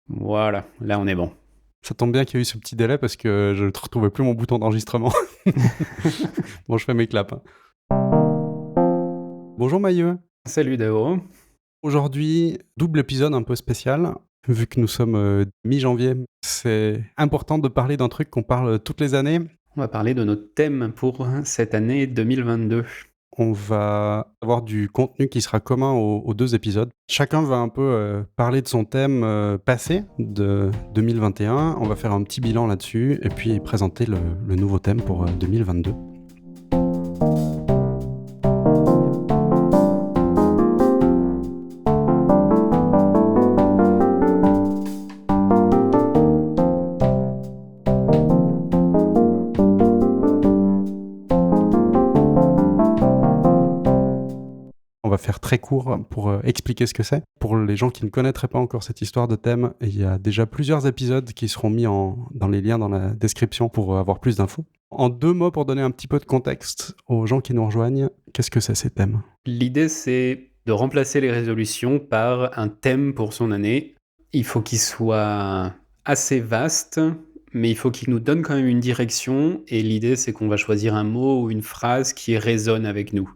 Voilà, là on est bon. Ça tombe bien qu'il y a eu ce petit délai parce que je ne retrouvais plus mon bouton d'enregistrement. Bon, je fais mes claps, hein. Bonjour Mailleux. Salut Dao. Aujourd'hui, double épisode un peu spécial. Vu que nous sommes mi-janvier, c'est important de parler d'un truc qu'on parle toutes les années. On va parler de notre thème pour cette année 2022. On va avoir du contenu qui sera commun aux deux épisodes. Chacun va un peu parler de son thème passé de 2021. On va faire un petit bilan là-dessus et puis présenter le nouveau thème pour 2022. On va faire très court pour expliquer ce que c'est. Pour les gens qui ne connaîtraient pas encore cette histoire de thème, il y a déjà plusieurs épisodes qui seront mis dans les liens dans la description pour avoir plus d'infos. En 2 mots, pour donner un petit peu de contexte aux gens qui nous rejoignent, qu'est-ce que c'est ces thèmes ? L'idée c'est de remplacer les résolutions par un thème pour son année. Il faut qu'il soit assez vaste, mais il faut qu'il nous donne quand même une direction. Et l'idée c'est qu'on va choisir un mot ou une phrase qui résonne avec nous.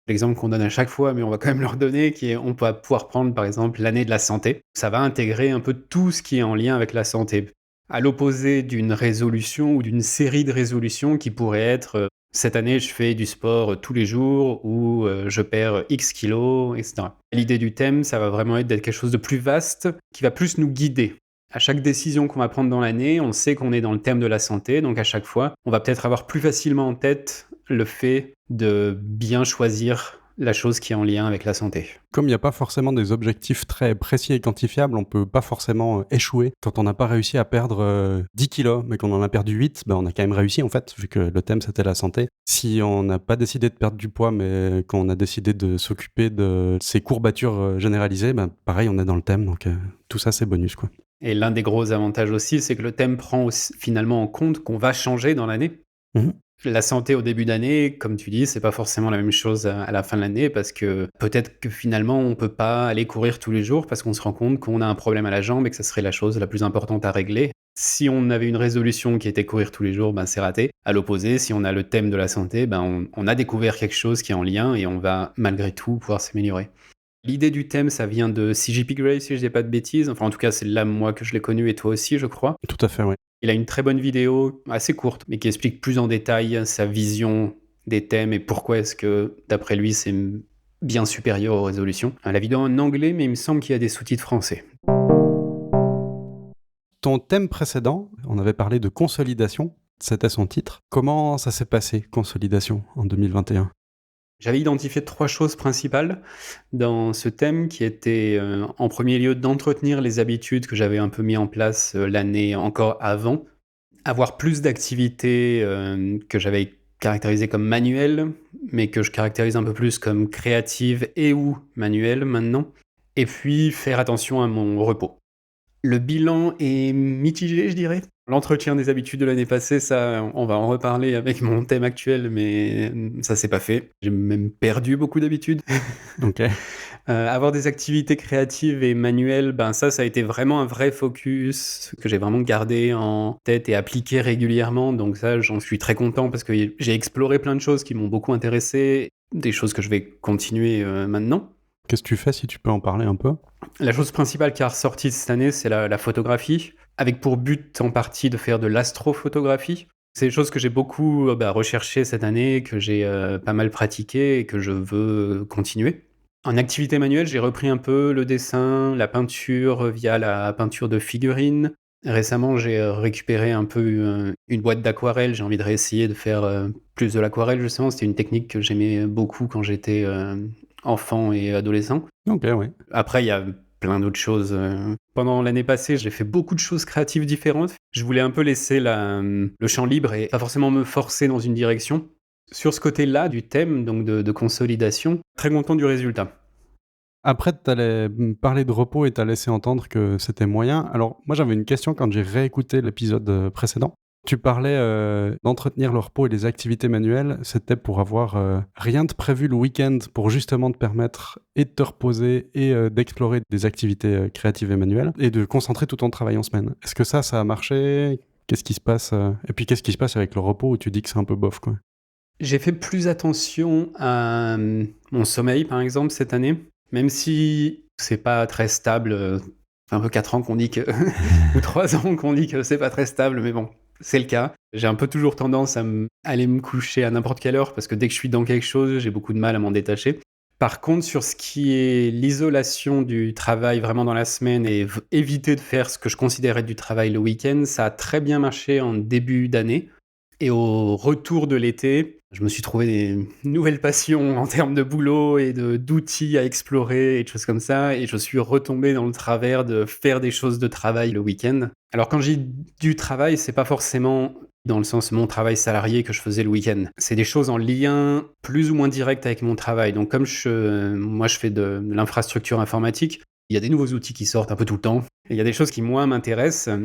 L'exemple qu'on donne à chaque fois, mais on va quand même le redonner, qui est, on peut pouvoir prendre par exemple l'année de la santé. Ça va intégrer un peu tout ce qui est en lien avec la santé. À l'opposé d'une résolution ou d'une série de résolutions qui pourrait être cette année je fais du sport tous les jours ou je perds X kilos, etc. L'idée du thème, ça va vraiment être d'être quelque chose de plus vaste qui va plus nous guider. À chaque décision qu'on va prendre dans l'année, on sait qu'on est dans le thème de la santé, donc à chaque fois, on va peut-être avoir plus facilement en tête le fait de bien choisir la chose qui est en lien avec la santé. Comme il n'y a pas forcément des objectifs très précis et quantifiables, on ne peut pas forcément échouer. Quand on n'a pas réussi à perdre 10 kilos, mais qu'on en a perdu 8, ben on a quand même réussi en fait, vu que le thème c'était la santé. Si on n'a pas décidé de perdre du poids, mais qu'on a décidé de s'occuper de ces courbatures généralisées, ben pareil, on est dans le thème, donc tout ça c'est bonus quoi. Et l'un des gros avantages aussi, c'est que le thème prend aussi, finalement en compte qu'on va changer dans l'année. Mmh. La santé au début d'année, comme tu dis, c'est pas forcément la même chose à la fin de l'année parce que peut-être que finalement on peut pas aller courir tous les jours parce qu'on se rend compte qu'on a un problème à la jambe et que ça serait la chose la plus importante à régler. Si on avait une résolution qui était courir tous les jours, ben c'est raté. À l'opposé, si on a le thème de la santé, ben on a découvert quelque chose qui est en lien et on va malgré tout pouvoir s'améliorer. L'idée du thème, ça vient de C.J.P. Gray, si je dis pas de bêtises. Enfin, en tout cas, c'est là, moi, que je l'ai connu et toi aussi, je crois. Tout à fait, oui. Il a une très bonne vidéo, assez courte, mais qui explique plus en détail sa vision des thèmes et pourquoi est-ce que, d'après lui, c'est bien supérieur aux résolutions. La vidéo en anglais, mais il me semble qu'il y a des sous-titres français. Ton thème précédent, on avait parlé de consolidation, c'était son titre. Comment ça s'est passé, consolidation, en 2021 ? J'avais identifié 3 choses principales dans ce thème qui étaient, en premier lieu, d'entretenir les habitudes que j'avais un peu mis en place l'année encore avant. Avoir plus d'activités que j'avais caractérisées comme manuelles, mais que je caractérise un peu plus comme créatives et ou manuelles maintenant. Et puis faire attention à mon repos. Le bilan est mitigé, je dirais. L'entretien des habitudes de l'année passée, ça, on va en reparler avec mon thème actuel, mais ça s'est pas fait. J'ai même perdu beaucoup d'habitudes. Ok. Avoir des activités créatives et manuelles, ben ça a été vraiment un vrai focus que j'ai vraiment gardé en tête et appliqué régulièrement. Donc ça, j'en suis très content parce que j'ai exploré plein de choses qui m'ont beaucoup intéressé, des choses que je vais continuer maintenant. Qu'est-ce que tu fais, si tu peux en parler un peu ? La chose principale qui a ressorti cette année, c'est la photographie, avec pour but en partie de faire de l'astrophotographie. C'est des choses que j'ai beaucoup recherchées cette année, que j'ai pas mal pratiquées et que je veux continuer. En activité manuelle, j'ai repris un peu le dessin, la peinture via la peinture de figurines. Récemment, j'ai récupéré un peu une boîte d'aquarelle. J'ai envie de réessayer de faire plus de l'aquarelle, justement. C'était une technique que j'aimais beaucoup quand j'étais enfant et adolescent. Ok, ouais. Après, il y a plein d'autres choses. Pendant l'année passée, j'ai fait beaucoup de choses créatives différentes. Je voulais un peu laisser le champ libre et pas forcément me forcer dans une direction. Sur ce côté-là du thème, donc de consolidation, très content du résultat. Après, tu allais parler de repos et tu as laissé entendre que c'était moyen. Alors, moi, j'avais une question quand j'ai réécouté l'épisode précédent. Tu parlais d'entretenir le repos et les activités manuelles. C'était pour avoir rien de prévu le week-end pour justement te permettre et de te reposer et d'explorer des activités créatives et manuelles et de concentrer tout ton travail en semaine. Est-ce que ça a marché? Qu'est-ce qui se passe et puis qu'est-ce qui se passe avec le repos où tu dis que c'est un peu bof, quoi? J'ai fait plus attention à mon sommeil, par exemple, cette année, même si c'est pas très stable. Ça fait un peu 4 ans qu'on dit que ou 3 ans qu'on dit que c'est pas très stable, mais bon, c'est le cas. J'ai un peu toujours tendance à aller me coucher à n'importe quelle heure parce que dès que je suis dans quelque chose, j'ai beaucoup de mal à m'en détacher. Par contre, sur ce qui est l'isolation du travail vraiment dans la semaine et éviter de faire ce que je considère être du travail le week-end, ça a très bien marché en début d'année. Et au retour de l'été, je me suis trouvé des nouvelles passions en termes de boulot et d'outils à explorer et de choses comme ça. Et je suis retombé dans le travers de faire des choses de travail le week-end. Alors quand j'ai du travail, c'est pas forcément dans le sens mon travail salarié que je faisais le week-end. C'est des choses en lien plus ou moins direct avec mon travail. Donc comme moi je fais de l'infrastructure informatique, il y a des nouveaux outils qui sortent un peu tout le temps. Et il y a des choses qui moi m'intéressent.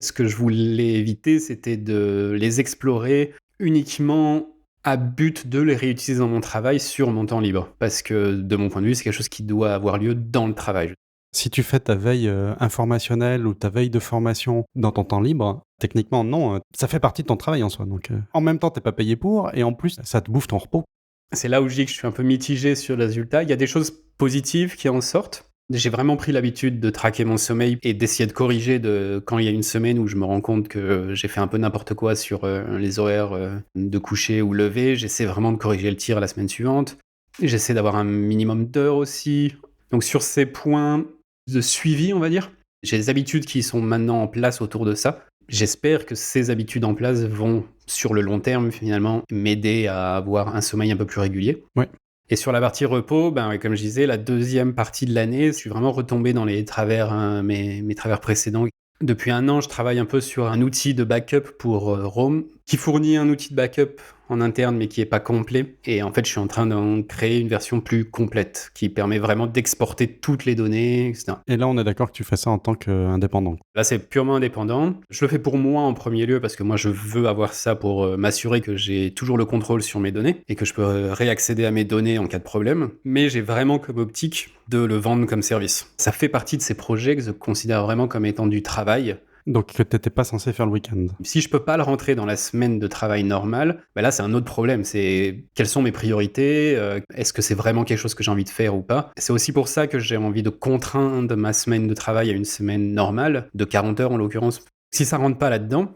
Ce que je voulais éviter, c'était de les explorer uniquement à but de les réutiliser dans mon travail sur mon temps libre. Parce que de mon point de vue, c'est quelque chose qui doit avoir lieu dans le travail. Si tu fais ta veille informationnelle ou ta veille de formation dans ton temps libre, techniquement non, ça fait partie de ton travail en soi. Donc en même temps, t'es pas payé pour et en plus, ça te bouffe ton repos. C'est là où je dis que je suis un peu mitigé sur le résultat. Il y a des choses positives qui en sortent. J'ai vraiment pris l'habitude de traquer mon sommeil et d'essayer de corriger quand il y a une semaine où je me rends compte que j'ai fait un peu n'importe quoi sur les horaires de coucher ou lever. J'essaie vraiment de corriger le tir la semaine suivante. J'essaie d'avoir un minimum d'heures aussi. Donc sur ces points de suivi, on va dire, j'ai des habitudes qui sont maintenant en place autour de ça. J'espère que ces habitudes en place vont, sur le long terme, finalement, m'aider à avoir un sommeil un peu plus régulier. Ouais. Et sur la partie repos, comme je disais, la deuxième partie de l'année, je suis vraiment retombé dans les travers, mes travers précédents. Depuis 1 an, je travaille un peu sur un outil de backup pour Roam, qui fournit un outil de backup en interne, mais qui n'est pas complet. Et en fait, je suis en train d'en créer une version plus complète, qui permet vraiment d'exporter toutes les données, etc. Et là, on est d'accord que tu fais ça en tant qu'indépendant. Là, c'est purement indépendant. Je le fais pour moi en premier lieu, parce que moi, je veux avoir ça pour m'assurer que j'ai toujours le contrôle sur mes données, et que je peux réaccéder à mes données en cas de problème. Mais j'ai vraiment comme optique de le vendre comme service. Ça fait partie de ces projets que je considère vraiment comme étant du travail. Donc que t'étais pas censé faire le week-end. Si je peux pas le rentrer dans la semaine de travail normale, là c'est un autre problème. C'est quelles sont mes priorités, est-ce que c'est vraiment quelque chose que j'ai envie de faire ou pas. C'est aussi pour ça que j'ai envie de contraindre ma semaine de travail à une semaine normale, de 40 heures en l'occurrence. Si ça rentre pas là-dedans,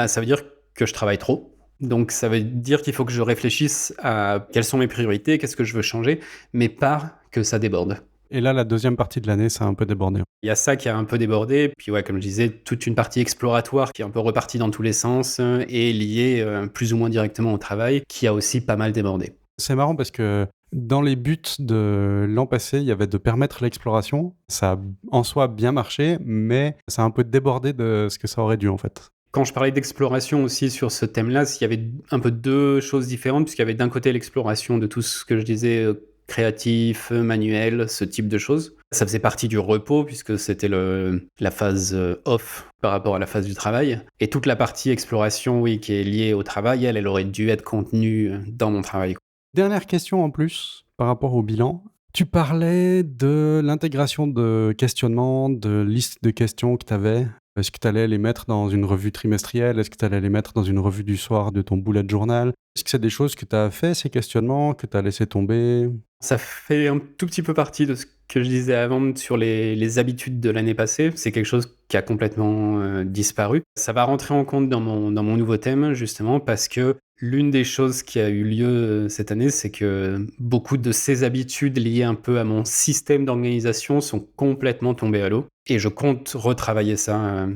ça veut dire que je travaille trop. Donc ça veut dire qu'il faut que je réfléchisse à quelles sont mes priorités, qu'est-ce que je veux changer, mais pas que ça déborde. Et là, la deuxième partie de l'année, ça a un peu débordé. Il y a ça qui a un peu débordé, puis comme je disais, toute une partie exploratoire qui est un peu repartie dans tous les sens et liée plus ou moins directement au travail, qui a aussi pas mal débordé. C'est marrant parce que dans les buts de l'an passé, il y avait de permettre l'exploration. Ça a en soi bien marché, mais ça a un peu débordé de ce que ça aurait dû en fait. Quand je parlais d'exploration aussi sur ce thème-là, il y avait un peu 2 choses différentes, puisqu'il y avait d'un côté l'exploration de tout ce que je disais créatif, manuel, ce type de choses. Ça faisait partie du repos puisque c'était la phase off par rapport à la phase du travail. Et toute la partie exploration, oui, qui est liée au travail, elle aurait dû être contenue dans mon travail. Dernière question en plus par rapport au bilan. Tu parlais de l'intégration de questionnements, de listes de questions que tu avais. Est-ce que tu allais les mettre dans une revue trimestrielle? Est-ce que tu allais les mettre dans une revue du soir de ton bullet journal? Est-ce que c'est des choses que tu as fait, ces questionnements, que tu as laissé tomber? Ça fait un tout petit peu partie de ce que je disais avant sur les habitudes de l'année passée. C'est quelque chose qui a complètement disparu. Ça va rentrer en compte dans mon nouveau thème, justement, parce que l'une des choses qui a eu lieu cette année, c'est que beaucoup de ces habitudes liées un peu à mon système d'organisation sont complètement tombées à l'eau. Et je compte retravailler ça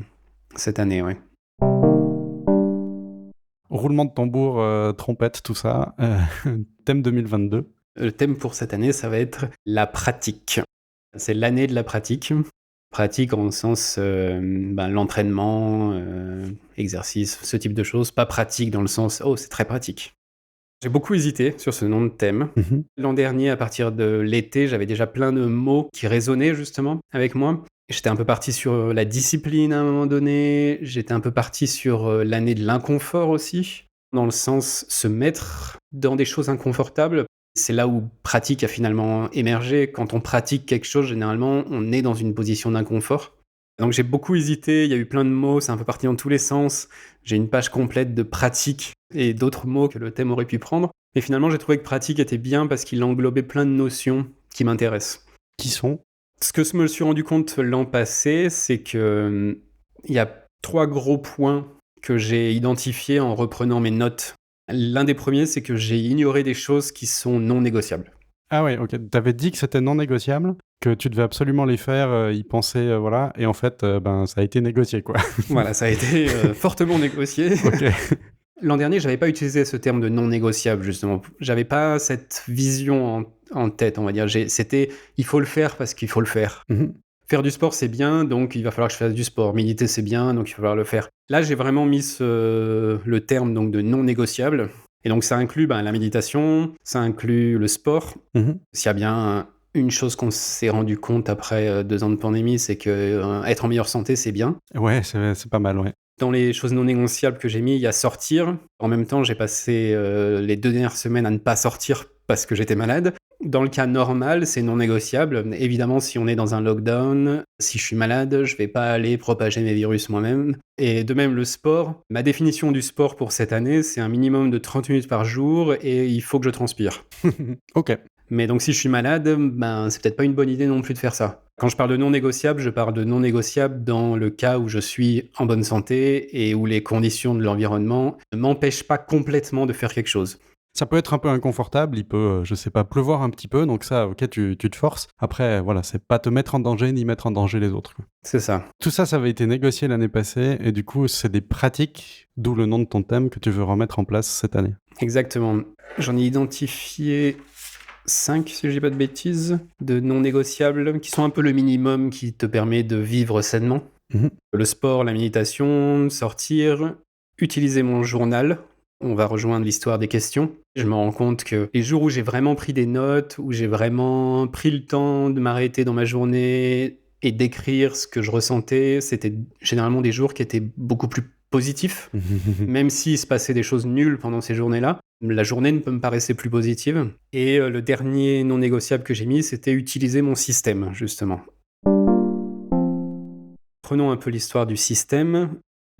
cette année, ouais. Roulement de tambour, trompette, tout ça. Thème 2022. Le thème pour cette année, ça va être la pratique. C'est l'année de la pratique. Pratique en sens l'entraînement, exercice, ce type de choses. Pas pratique dans le sens « oh, c'est très pratique ». J'ai beaucoup hésité sur ce nom de thème. L'an dernier, à partir de l'été, j'avais déjà plein de mots qui résonnaient justement avec moi. J'étais un peu parti sur la discipline à un moment donné, j'étais un peu parti sur l'année de l'inconfort aussi, dans le sens se mettre dans des choses inconfortables. C'est là où pratique a finalement émergé. Quand on pratique quelque chose, généralement, on est dans une position d'inconfort. Donc j'ai beaucoup hésité, il y a eu plein de mots, c'est un peu parti dans tous les sens. J'ai une page complète de pratique et d'autres mots que le thème aurait pu prendre. Et finalement, j'ai trouvé que pratique était bien parce qu'il englobait plein de notions qui m'intéressent. Qui sont? Ce que je me suis rendu compte l'an passé, c'est que il y a 3 gros points que j'ai identifiés en reprenant mes notes. L'un des premiers, c'est que j'ai ignoré des choses qui sont non négociables. Ah ouais, ok. T'avais dit que c'était non négociable, que tu devais absolument les faire, y penser, voilà, et en fait, ça a été négocié, quoi. Voilà, ça a été fortement négocié. Ok. L'an dernier, j'avais pas utilisé ce terme de non négociable, justement. J'avais pas cette vision en tête, on va dire. C'était il faut le faire parce qu'il faut le faire. Mhm. Faire du sport, c'est bien, donc il va falloir que je fasse du sport. Méditer, c'est bien, donc il va falloir le faire. Là, j'ai vraiment mis le terme donc, de non négociable. Et donc, ça inclut la méditation, ça inclut le sport. Mhm. S'il y a bien une chose qu'on s'est rendu compte après 2 ans de pandémie, c'est que être en meilleure santé, c'est bien. Ouais, c'est pas mal, ouais. Dans les choses non négociables que j'ai mis, il y a sortir. En même temps, j'ai passé les 2 dernières semaines à ne pas sortir parce que j'étais malade. Dans le cas normal, c'est non négociable. Évidemment, si on est dans un lockdown, si je suis malade, je vais pas aller propager mes virus moi-même. Et de même, le sport. Ma définition du sport pour cette année, c'est un minimum de 30 minutes par jour et il faut que je transpire. Ok. Mais donc si je suis malade, c'est peut-être pas une bonne idée non plus de faire ça. Quand je parle de non négociable, je parle de non négociable dans le cas où je suis en bonne santé et où les conditions de l'environnement ne m'empêchent pas complètement de faire quelque chose. Ça peut être un peu inconfortable, il peut, je sais pas, pleuvoir un petit peu, donc ça, ok, tu te forces. Après, voilà, c'est pas te mettre en danger ni mettre en danger les autres, quoi. C'est ça. Tout ça, ça avait été négocié l'année passée, et du coup, c'est des pratiques, d'où le nom de ton thème, que tu veux remettre en place cette année. Exactement. J'en ai identifié 5, si je dis pas de bêtises, de non négociables, qui sont un peu le minimum qui te permet de vivre sainement. Mhm. Le sport, la méditation, sortir, utiliser mon journal. On va rejoindre l'histoire des questions. Je me rends compte que les jours où j'ai vraiment pris des notes, où j'ai vraiment pris le temps de m'arrêter dans ma journée et d'écrire ce que je ressentais, c'était généralement des jours qui étaient beaucoup plus positifs. Même s'il se passait des choses nulles pendant ces journées-là, la journée ne me paraissait plus positive. Et le dernier non négociable que j'ai mis, c'était utiliser mon système, justement. Prenons un peu l'histoire du système.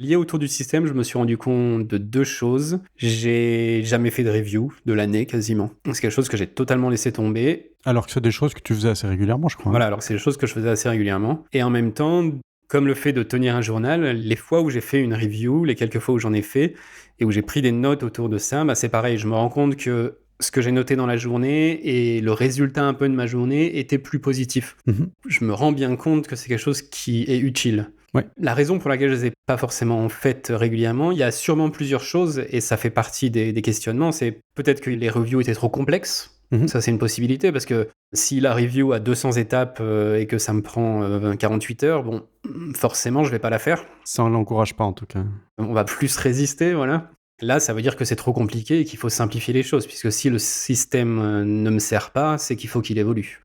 Lié autour du système, je me suis rendu compte de 2 choses. J'ai jamais fait de review de l'année, quasiment. C'est quelque chose que j'ai totalement laissé tomber. Alors que c'est des choses que tu faisais assez régulièrement, je crois. Voilà, alors que c'est des choses que je faisais assez régulièrement. Et en même temps, comme le fait de tenir un journal, les fois où j'ai fait une review, les quelques fois où j'en ai fait, et où j'ai pris des notes autour de ça, c'est pareil, je me rends compte que ce que j'ai noté dans la journée et le résultat un peu de ma journée était plus positif. Mhm. Je me rends bien compte que c'est quelque chose qui est utile. Ouais. La raison pour laquelle je ne les ai pas forcément faites régulièrement, il y a sûrement plusieurs choses, et ça fait partie des questionnements, c'est peut-être que les reviews étaient trop complexes. Ça, c'est une possibilité, parce que si la review a 200 étapes et que ça me prend 48 heures, forcément, je vais pas la faire. Ça, on l'encourage pas, en tout cas. On va plus résister, voilà. Là, ça veut dire que c'est trop compliqué et qu'il faut simplifier les choses, puisque si le système ne me sert pas, c'est qu'il faut qu'il évolue.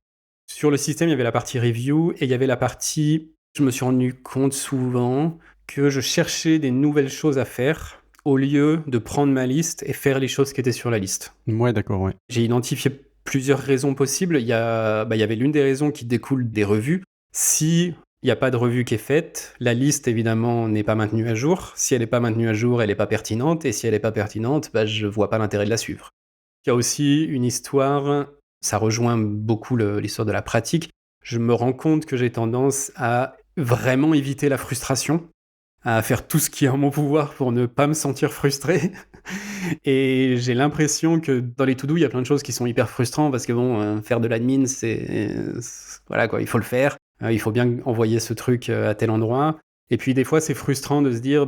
Sur le système, il y avait la partie review, et il y avait la partie... Je me suis rendu compte souvent que je cherchais des nouvelles choses à faire, au lieu de prendre ma liste et faire les choses qui étaient sur la liste. Ouais, d'accord, ouais. J'ai identifié plusieurs raisons possibles. Il y avait l'une des raisons qui découle des revues. Si il n'y a pas de revue qui est faite, la liste, évidemment, n'est pas maintenue à jour. Si elle n'est pas maintenue à jour, elle n'est pas pertinente. Et si elle n'est pas pertinente, je ne vois pas l'intérêt de la suivre. Il y a aussi une histoire, ça rejoint beaucoup l'histoire de la pratique. Je me rends compte que j'ai tendance à vraiment éviter la frustration, à faire tout ce qui est en mon pouvoir pour ne pas me sentir frustré. Et j'ai l'impression que dans les to-do, il y a plein de choses qui sont hyper frustrantes parce que faire de l'admin, voilà quoi, il faut le faire. Il faut bien envoyer ce truc à tel endroit. Et puis des fois, c'est frustrant de se dire,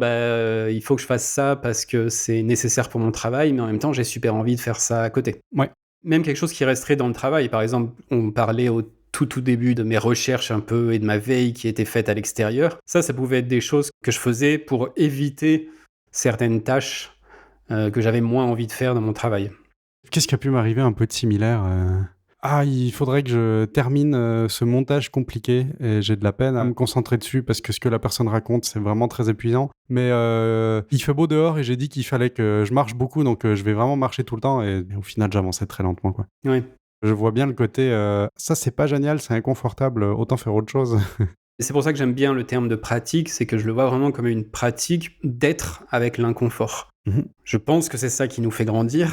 il faut que je fasse ça parce que c'est nécessaire pour mon travail, mais en même temps, j'ai super envie de faire ça à côté. Ouais. Même quelque chose qui resterait dans le travail. Par exemple, on parlait au tout début de mes recherches un peu et de ma veille qui était faite à l'extérieur. Ça pouvait être des choses que je faisais pour éviter certaines tâches que j'avais moins envie de faire dans mon travail. Qu'est-ce qui a pu m'arriver un peu de similaire Ah, il faudrait que je termine ce montage compliqué et j'ai de la peine à me concentrer dessus parce que ce que la personne raconte, c'est vraiment très épuisant. Mais il fait beau dehors et j'ai dit qu'il fallait que je marche beaucoup, donc je vais vraiment marcher tout le temps et au final, j'avançais très lentement, quoi. Ouais. Je vois bien le côté ça, c'est pas génial, c'est inconfortable, autant faire autre chose. Et c'est pour ça que j'aime bien le terme de pratique, c'est que je le vois vraiment comme une pratique d'être avec l'inconfort. Mhm. Je pense que c'est ça qui nous fait grandir,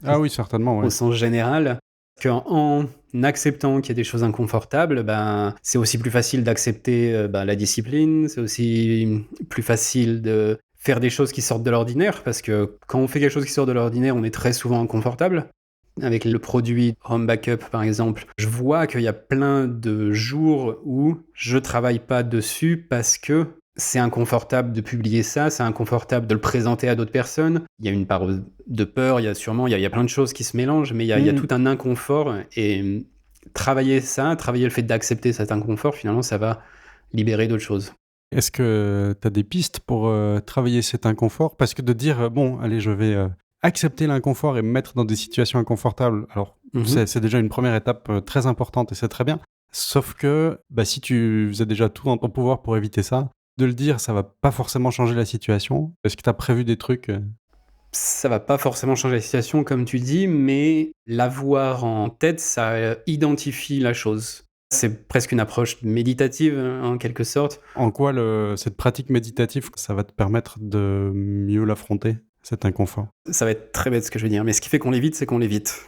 Ah oui, certainement, au ouais. sens général, qu'en acceptant qu'il y a des choses inconfortables, ben, c'est aussi plus facile d'accepter la discipline, c'est aussi plus facile de faire des choses qui sortent de l'ordinaire, parce que quand on fait quelque chose qui sort de l'ordinaire, on est très souvent inconfortable. Avec le produit Home Backup, par exemple, je vois qu'il y a plein de jours où je travaille pas dessus parce que c'est inconfortable de publier ça, c'est inconfortable de le présenter à d'autres personnes. Il y a une part de peur, il y a plein de choses qui se mélangent, mais il y a tout un inconfort. Et travailler ça, travailler le fait d'accepter cet inconfort, finalement, ça va libérer d'autres choses. Est-ce que tu as des pistes pour travailler cet inconfort? Parce que de dire, bon, allez, je vais accepter l'inconfort et me mettre dans des situations inconfortables, alors c'est déjà une première étape très importante et c'est très bien. Sauf que si tu faisais déjà tout dans ton pouvoir pour éviter ça, de le dire, ça va pas forcément changer la situation. Est-ce que tu as prévu des trucs Ça va pas forcément changer la situation, comme tu dis, mais l'avoir en tête, ça identifie la chose. C'est presque une approche méditative, en quelque sorte. En quoi cette pratique méditative, ça va te permettre de mieux l'affronter, cet inconfort? Ça va être très bête ce que je vais dire, mais ce qui fait qu'on l'évite, c'est qu'on l'évite.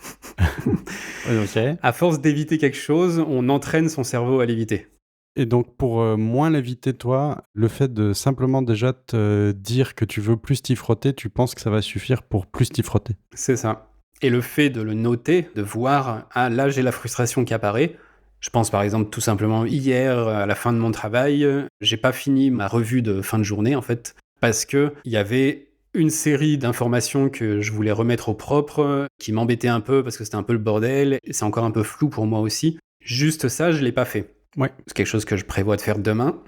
Ok. À force d'éviter quelque chose, on entraîne son cerveau à l'éviter. Et donc pour moins l'éviter toi, le fait de simplement déjà te dire que tu veux plus t'y frotter, tu penses que ça va suffire pour plus t'y frotter? C'est ça. Et le fait de le noter, de voir, ah là j'ai la frustration qui apparaît. Je pense par exemple tout simplement hier, à la fin de mon travail, j'ai pas fini ma revue de fin de journée en fait, parce que il y avait une série d'informations que je voulais remettre au propre, qui m'embêtaient un peu parce que c'était un peu le bordel, et c'est encore un peu flou pour moi aussi. Juste ça, je l'ai pas fait. Ouais. C'est quelque chose que je prévois de faire demain.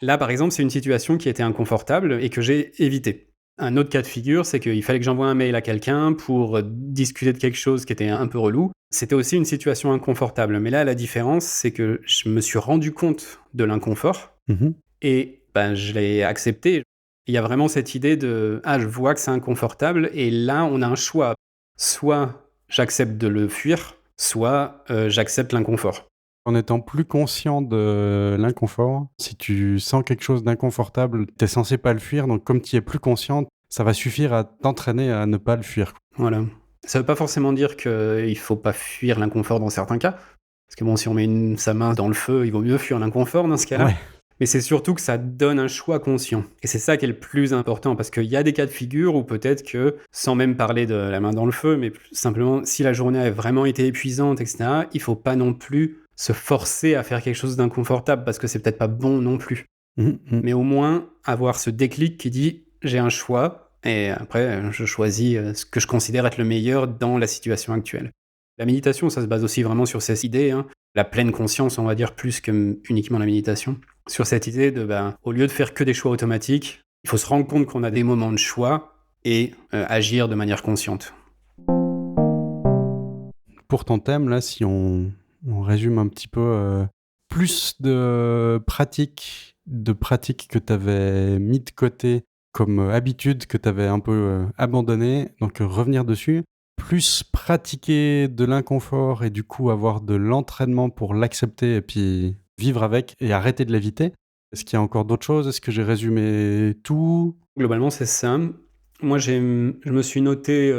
Là, par exemple, c'est une situation qui était inconfortable et que j'ai évité. Un autre cas de figure, c'est qu'il fallait que j'envoie un mail à quelqu'un pour discuter de quelque chose qui était un peu relou. C'était aussi une situation inconfortable. Mais là, la différence, c'est que je me suis rendu compte de l'inconfort Mmh. et je l'ai accepté. Il y a vraiment cette idée de je vois que c'est inconfortable et là, on a un choix. Soit j'accepte de le fuir, soit j'accepte l'inconfort. En étant plus conscient de l'inconfort, si tu sens quelque chose d'inconfortable, tu es censé pas le fuir, donc comme tu y es plus conscient, ça va suffire à t'entraîner à ne pas le fuir. Voilà. Ça veut pas forcément dire qu'il faut pas fuir l'inconfort dans certains cas. Parce que bon, si on met sa main dans le feu, il vaut mieux fuir l'inconfort dans ce cas-là. Ouais. Mais c'est surtout que ça donne un choix conscient. Et c'est ça qui est le plus important, parce qu'il y a des cas de figure où peut-être que, sans même parler de la main dans le feu, mais simplement si la journée a vraiment été épuisante, etc., il faut pas non plus se forcer à faire quelque chose d'inconfortable, parce que c'est peut-être pas bon non plus. Mmh mh. Mais au moins avoir ce déclic qui dit j'ai un choix et après je choisis ce que je considère être le meilleur dans la situation actuelle. La méditation, ça se base aussi vraiment sur ces idées, hein. La pleine conscience, on va dire, plus que uniquement la méditation. Sur cette idée de, au lieu de faire que des choix automatiques, il faut se rendre compte qu'on a des moments de choix et agir de manière consciente. Pour ton thème, là, si on résume un petit peu, plus de pratiques que tu avais mis de côté comme habitude que tu avais un peu abandonné, donc revenir dessus, plus pratiquer de l'inconfort et du coup avoir de l'entraînement pour l'accepter et puis vivre avec et arrêter de l'éviter. Est-ce qu'il y a encore d'autres choses? Est-ce que j'ai résumé tout? Globalement, c'est ça. Moi, je me suis noté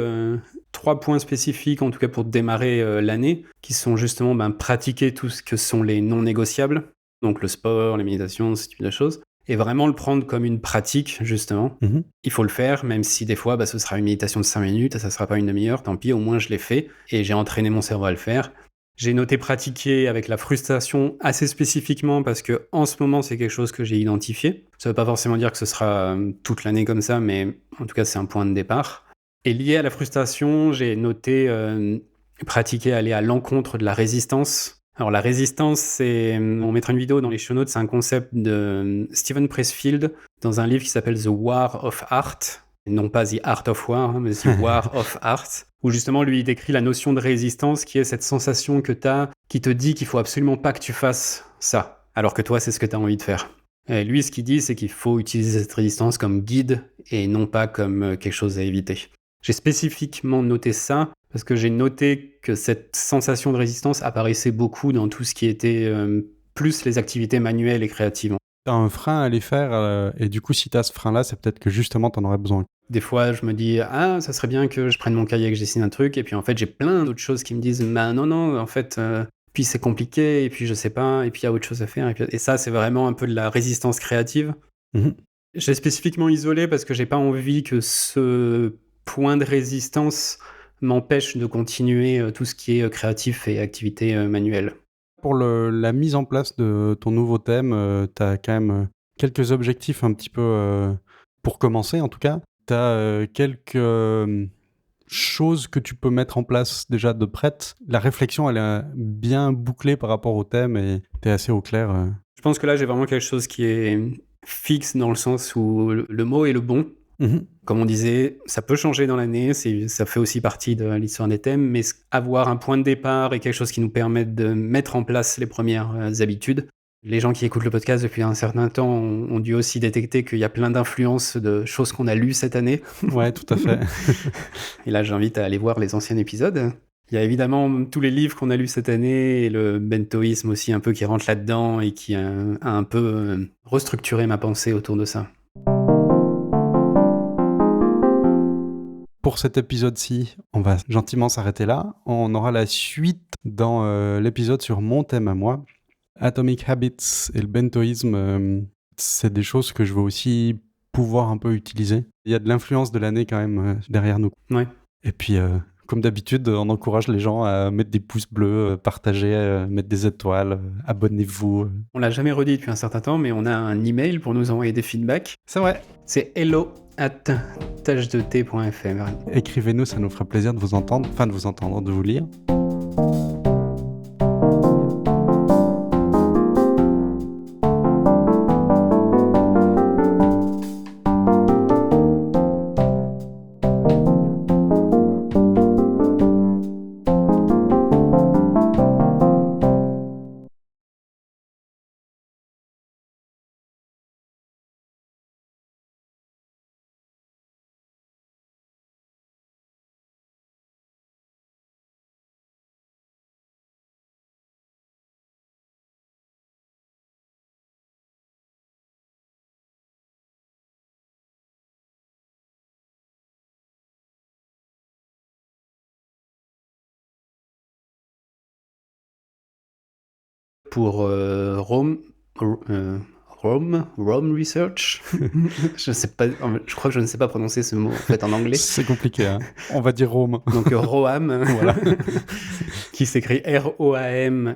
3 points spécifiques, en tout cas pour démarrer l'année, qui sont justement pratiquer tout ce que sont les non négociables, donc le sport, la méditation, ce type de choses, et vraiment le prendre comme une pratique, justement. Mmh. Il faut le faire, même si des fois, ce sera une méditation de 5 minutes, et ça sera pas une demi-heure, tant pis, au moins je l'ai fait, et j'ai entraîné mon cerveau à le faire. J'ai noté pratiquer avec la frustration assez spécifiquement parce que en ce moment, c'est quelque chose que j'ai identifié. Ça ne veut pas forcément dire que ce sera toute l'année comme ça, mais en tout cas, c'est un point de départ. Et lié à la frustration, j'ai noté pratiquer aller à l'encontre de la résistance. Alors la résistance, on mettra une vidéo dans les show notes, c'est un concept de Steven Pressfield dans un livre qui s'appelle The War of Art. non pas The Art of War, hein, mais The War of Art, où justement lui il décrit la notion de résistance qui est cette sensation que tu as qui te dit qu'il faut absolument pas que tu fasses ça, alors que toi c'est ce que tu as envie de faire. Et lui ce qu'il dit c'est qu'il faut utiliser cette résistance comme guide et non pas comme quelque chose à éviter. J'ai spécifiquement noté ça parce que j'ai noté que cette sensation de résistance apparaissait beaucoup dans tout ce qui était plus les activités manuelles et créatives. T'as un frein à les faire, et du coup, si t'as ce frein-là, c'est peut-être que justement, t'en aurais besoin. Des fois, je me dis, ça serait bien que je prenne mon cahier et que je dessine un truc, et puis en fait, j'ai plein d'autres choses qui me disent, non, en fait, puis c'est compliqué, et puis je sais pas, et puis il y a autre chose à faire, et ça, c'est vraiment un peu de la résistance créative. Mmh. J'ai spécifiquement isolé parce que j'ai pas envie que ce point de résistance m'empêche de continuer tout ce qui est créatif et activité manuelle. Pour la mise en place de ton nouveau thème, t'as quand même quelques objectifs un petit peu, pour commencer en tout cas. T'as quelques choses que tu peux mettre en place déjà de prête. La réflexion, elle est bien bouclée par rapport au thème et t'es assez au clair. Je pense que là, j'ai vraiment quelque chose qui est fixe dans le sens où le mot est le bon. Mmh. Comme on disait, ça peut changer dans l'année, ça fait aussi partie de l'histoire des thèmes, mais avoir un point de départ et quelque chose qui nous permette de mettre en place les premières habitudes. Les gens qui écoutent le podcast depuis un certain temps ont dû aussi détecter qu'il y a plein d'influences de choses qu'on a lues cette année. Ouais, tout à fait. Et là, j'invite à aller voir les anciens épisodes. Il y a évidemment tous les livres qu'on a lus cette année et le bentoïsme aussi un peu qui rentre là-dedans et qui a un peu restructuré ma pensée autour de ça. Pour cet épisode-ci, on va gentiment s'arrêter là. On aura la suite dans l'épisode sur mon thème à moi. Atomic Habits et le bentoïsme, c'est des choses que je veux aussi pouvoir un peu utiliser. Il y a de l'influence de l'année quand même derrière nous. Ouais. Et puis, comme d'habitude, on encourage les gens à mettre des pouces bleus, partager, mettre des étoiles, abonnez-vous. On l'a jamais redit depuis un certain temps, mais on a un email pour nous envoyer des feedbacks. C'est vrai. C'est hello@tachedet.fr. Écrivez-nous, ça nous fera plaisir de vous entendre, de vous lire. pour Rome Research. Je crois que je ne sais pas prononcer ce mot en fait en anglais. C'est compliqué, hein. On va dire Rome. Donc Roam, Voilà. qui s'écrit ROAM